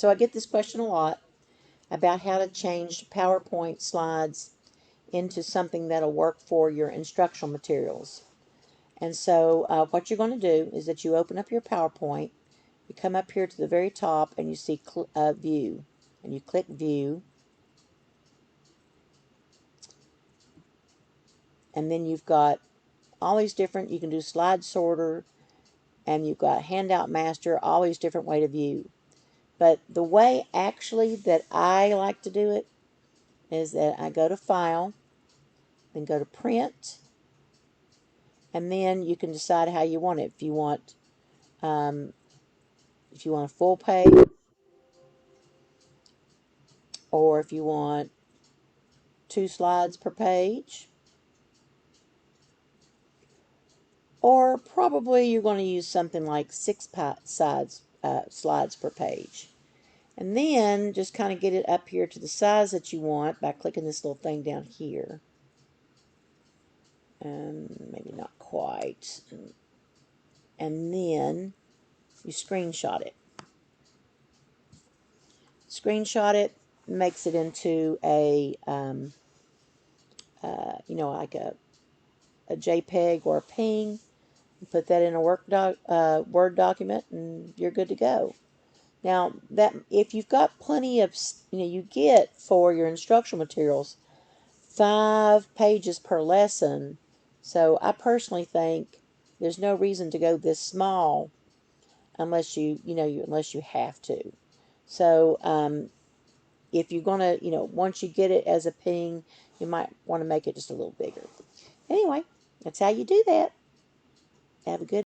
So I get this question a lot about how to change PowerPoint slides into something that'll work for your instructional materials. And so what you're going to do is that you open up your PowerPoint, you come up here to the very top and you see View, and you click View, and then you've got all these different, you can do Slide Sorter, and you've got Handout Master, all these different ways to view. But the way actually that I like to do it is that I go to File, then go to Print, and then you can decide how you want it. If you want a full page, or if you want 2 slides per page, or probably you're going to use something like 6 slides per page. And then just kind of get it up here to the size that you want by clicking this little thing down here. Maybe not quite. And then you screenshot it. Screenshot it, makes it into a, like a JPEG or a PNG. You put that in a Word document, and you're good to go. Now, that if you've got plenty of, you get for your instructional materials 5 pages per lesson. So I personally think there's no reason to go this small unless unless you have to. So if you're gonna, once you get it as a ping, you might want to make it just a little bigger. Anyway, that's how you do that. Have a good